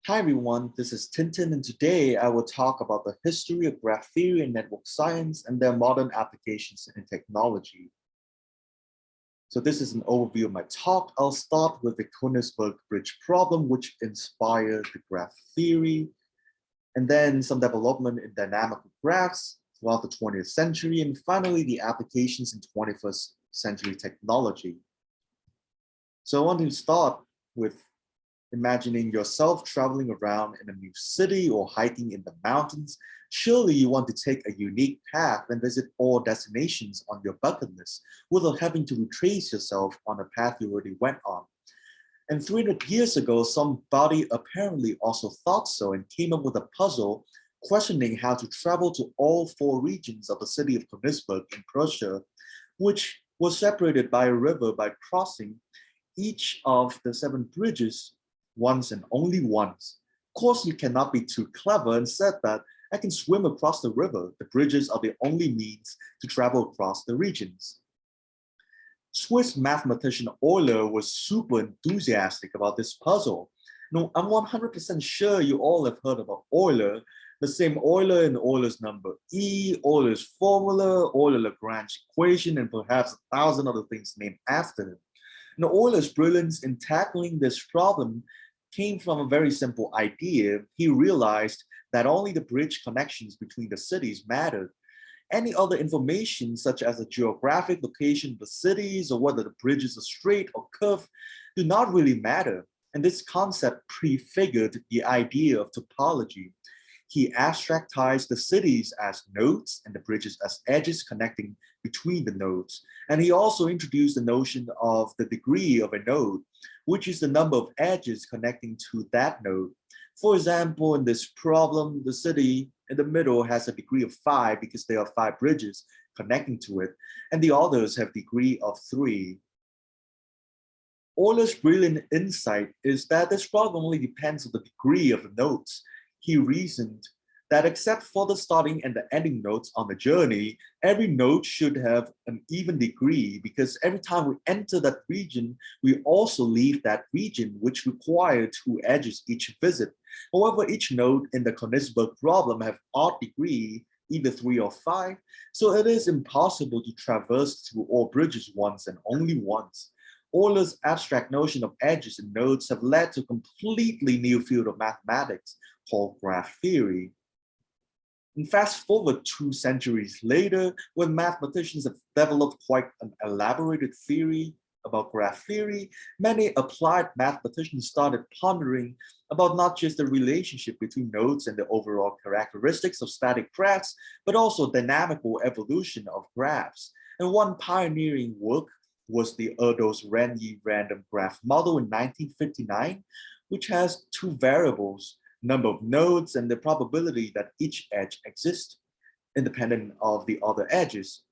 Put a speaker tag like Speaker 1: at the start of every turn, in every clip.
Speaker 1: Hi everyone, this is Tintin, and today I will talk about the history of graph theory and network science and their modern applications in technology. So this is an overview of my talk. I'll start with the Königsberg bridge problem, which inspired the graph theory, and then some development in dynamical graphs throughout the 20th century, and finally the applications in 21st century technology. So I want to start with imagining yourself traveling around in a new city or hiking in the mountains. Surely you want to take a unique path and visit all destinations on your bucket list without having to retrace yourself on a path you already went on. And 300 years ago, somebody apparently also thought so and came up with a puzzle questioning how to travel to all four regions of the city of Königsberg in Prussia, which was separated by a river by crossing each of the seven bridges once and only once. Of course, you cannot be too clever and said that I can swim across the river. The bridges are the only means to travel across the regions. Swiss mathematician Euler was super enthusiastic about this puzzle. No, I'm 100% sure you all have heard about Euler, the same Euler and Euler's number E, Euler's formula, Euler-Lagrange equation, and perhaps 1,000 other things named after him. Now, Euler's brilliance in tackling this problem came from a very simple idea. He realized that only the bridge connections between the cities mattered. Any other information, such as the geographic location of the cities or whether the bridges are straight or curved, do not really matter. And this concept prefigured the idea of topology. He abstractized the cities as nodes and the bridges as edges connecting between the nodes. And he also introduced the notion of the degree of a node, which is the number of edges connecting to that node. For example, in this problem, the city in the middle has a degree of 5 because there are 5 bridges connecting to it, and the others have degree of 3. Euler's brilliant insight is that this problem only depends on the degree of the nodes. He reasoned that except for the starting and the ending nodes on the journey, every node should have an even degree because every time we enter that region, we also leave that region, which requires 2 edges each visit. However, each node in the Königsberg problem have odd degree, either 3 or 5, so it is impossible to traverse through all bridges once and only once. Euler's abstract notion of edges and nodes have led to a completely new field of mathematics called graph theory. And fast forward 2 centuries later, when mathematicians have developed quite an elaborated theory about graph theory, many applied mathematicians started pondering about not just the relationship between nodes and the overall characteristics of static graphs, but also dynamical evolution of graphs. And one pioneering work was the Erdos-Renyi random graph model in 1959, which has 2 variables, number of nodes and the probability that each edge exists, independent of the other edges.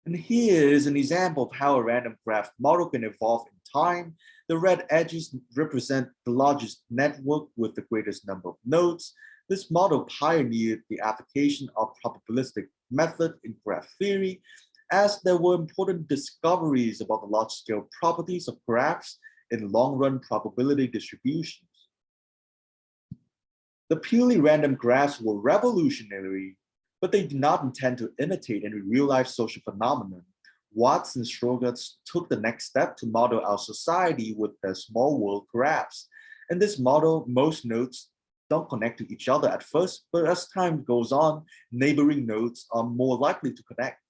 Speaker 1: And here is an example of how a random graph model can evolve in time. The red edges represent the largest network with the greatest number of nodes. This model pioneered the application of probabilistic method in graph theory, as there were important discoveries about the large-scale properties of graphs in long-run probability distributions. The purely random graphs were revolutionary, but they did not intend to imitate any real-life social phenomenon. Watts and Strogatz took the next step to model our society with their small world graphs. In this model, most nodes don't connect to each other at first, but as time goes on, neighboring nodes are more likely to connect.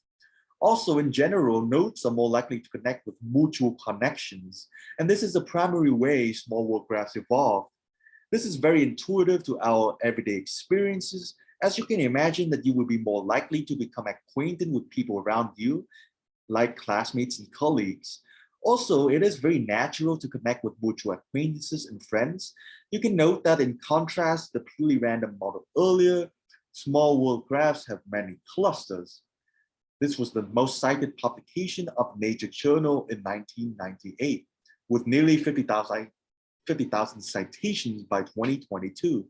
Speaker 1: Also, in general, nodes are more likely to connect with mutual connections, and this is the primary way small world graphs evolve. This is very intuitive to our everyday experiences, as you can imagine that you will be more likely to become acquainted with people around you, like classmates and colleagues. Also, it is very natural to connect with mutual acquaintances and friends. You can note that in contrast to the purely random model earlier, small world graphs have many clusters. This was the most cited publication of Nature Journal in 1998, with nearly 50,000 citations by 2022.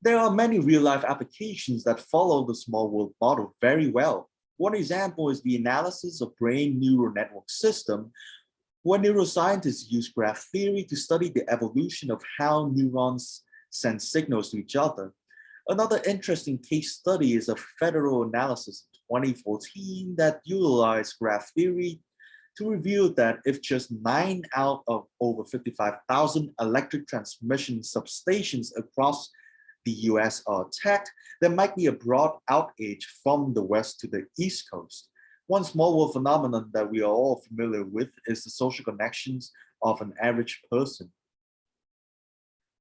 Speaker 1: There are many real-life applications that follow the small world model very well. One example is the analysis of brain neural network system, When neuroscientists use graph theory to study the evolution of how neurons send signals to each other. Another interesting case study is a federal analysis in 2014 that utilized graph theory to reveal that if just 9 out of over 55,000 electric transmission substations across the US are attacked, there might be a broad outage from the west to the east coast. One small world phenomenon that we are all familiar with is the social connections of an average person.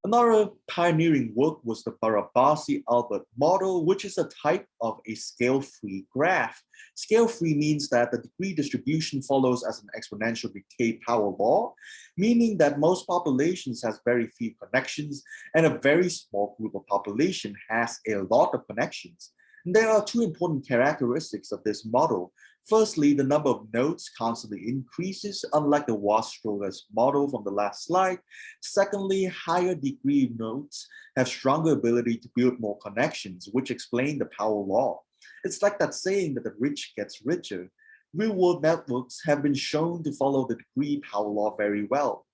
Speaker 1: Another pioneering work was the Barabasi-Albert model, which is a type of a scale-free graph. Scale-free means that the degree distribution follows as an exponential decay power law, meaning that most populations has very few connections and a very small group of population has a lot of connections. And there are two important characteristics of this model. Firstly, the number of nodes constantly increases, unlike the Wasser's model from the last slide. Secondly, higher degree nodes have stronger ability to build more connections, which explain the power law. It's like that saying that the rich gets richer. Real-world networks have been shown to follow the degree power law very well.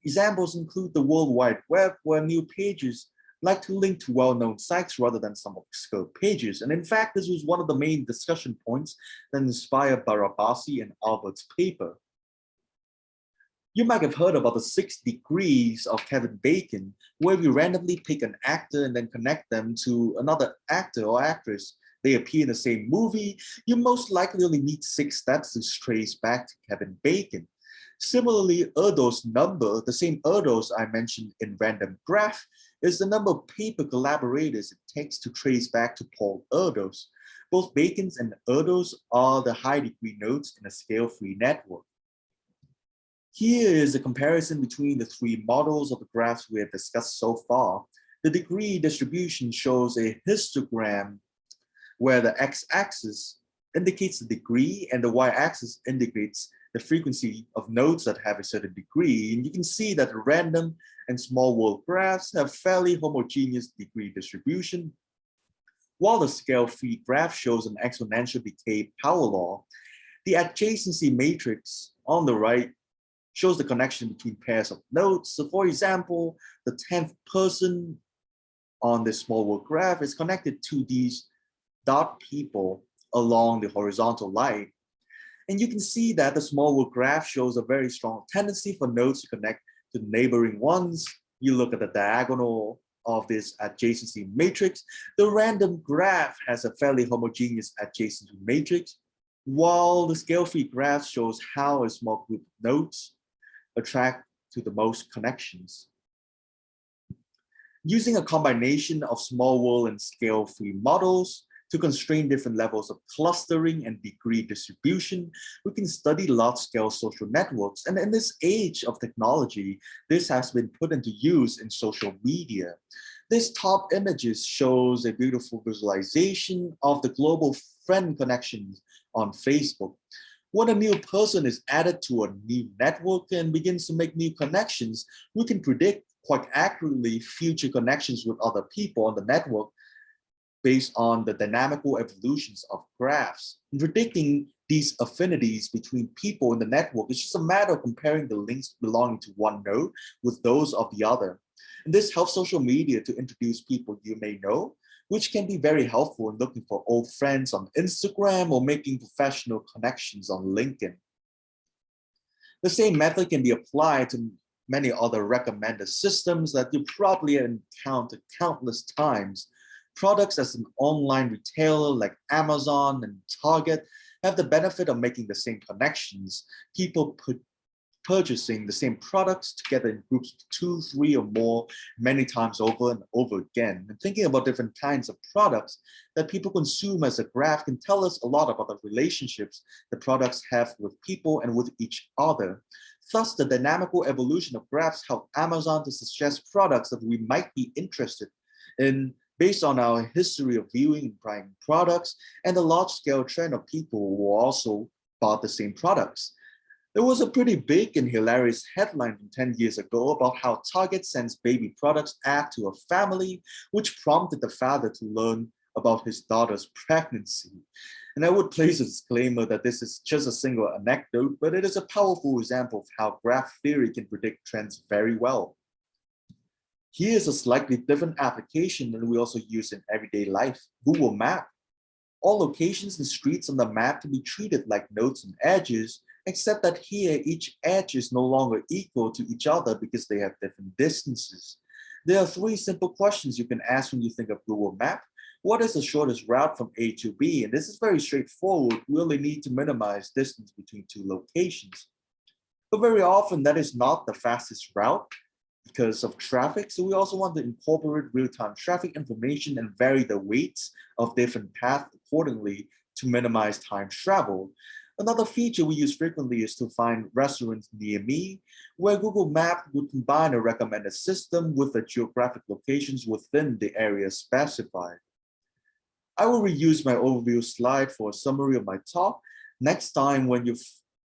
Speaker 1: Examples include the World Wide Web, where new pages like to link to well-known sites rather than some obscure pages. And in fact, this was one of the main discussion points that inspired Barabasi and Albert's paper. You might have heard about the 6 degrees of Kevin Bacon, where we randomly pick an actor and then connect them to another actor or actress. They appear in the same movie. You most likely only need 6 steps to trace back to Kevin Bacon. Similarly, Erdos number, the same Erdos I mentioned in random graph, is the number of paper collaborators it takes to trace back to Paul Erdos. Both Bacon's and Erdos are the high degree nodes in a scale-free network. Here is a comparison between the 3 models of the graphs we have discussed so far. The degree distribution shows a histogram where the x-axis indicates the degree and the y-axis indicates the frequency of nodes that have a certain degree. And you can see that the random and small world graphs have fairly homogeneous degree distribution, while the scale-free graph shows an exponential decay power law. The adjacency matrix on the right shows the connection between pairs of nodes. So for example, the 10th person on this small world graph is connected to these dot people along the horizontal line. And you can see that the small world graph shows a very strong tendency for nodes to connect to neighboring ones. You look at the diagonal of this adjacency matrix. The random graph has a fairly homogeneous adjacency matrix, while the scale-free graph shows how a small group of nodes attract to the most connections. Using a combination of small world and scale-free models, to constrain different levels of clustering and degree distribution, we can study large-scale social networks. And in this age of technology, this has been put into use in social media. This top images shows a beautiful visualization of the global friend connections on Facebook. When a new person is added to a new network and begins to make new connections, we can predict quite accurately future connections with other people on the network based on the dynamical evolutions of graphs. And predicting these affinities between people in the network is just a matter of comparing the links belonging to one node with those of the other. And this helps social media to introduce people you may know, which can be very helpful in looking for old friends on Instagram or making professional connections on LinkedIn. The same method can be applied to many other recommended systems that you probably encountered countless times. Products as an online retailer like Amazon and Target have the benefit of making the same connections. People purchasing the same products together in groups of 2, 3, or more many times over and over again. And thinking about different kinds of products that people consume as a graph can tell us a lot about the relationships the products have with people and with each other. Thus, the dynamical evolution of graphs help Amazon to suggest products that we might be interested in based on our history of viewing and buying products and the large-scale trend of people who also bought the same products. There was a pretty big and hilarious headline from 10 years ago about how Target sends baby products ad to a family, which prompted the father to learn about his daughter's pregnancy. And I would place a disclaimer that this is just a single anecdote, but it is a powerful example of how graph theory can predict trends very well. Here's a slightly different application that we also use in everyday life: Google Map. All locations and streets on the map can be treated like nodes and edges, except that here each edge is no longer equal to each other because they have different distances. There are three simple questions you can ask when you think of Google Map. What is the shortest route from A to B? And this is very straightforward. We only need to minimize distance between two locations. But very often that is not the fastest route because of traffic. So we also want to incorporate real-time traffic information and vary the weights of different paths accordingly to minimize time travel. Another feature we use frequently is to find restaurants near me, where Google Maps would combine a recommended system with the geographic locations within the area specified. I will reuse my overview slide for a summary of my talk. Next time when you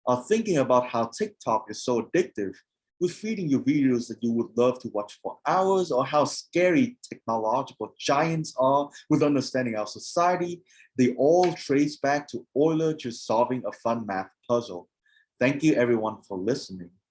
Speaker 1: are thinking about how TikTok is so addictive, with feeding you videos that you would love to watch for hours, or how scary technological giants are with understanding our society, they all trace back to Euler just solving a fun math puzzle. Thank you everyone for listening.